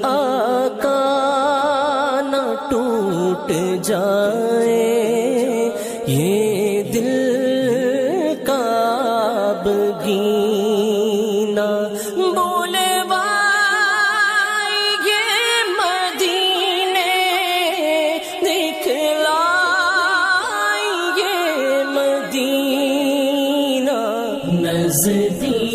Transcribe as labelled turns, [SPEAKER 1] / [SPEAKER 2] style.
[SPEAKER 1] आका न टूट जाए ये दिल का बगीना। बोले ये मदीने दिखलाए ये मदीना। नज़दीक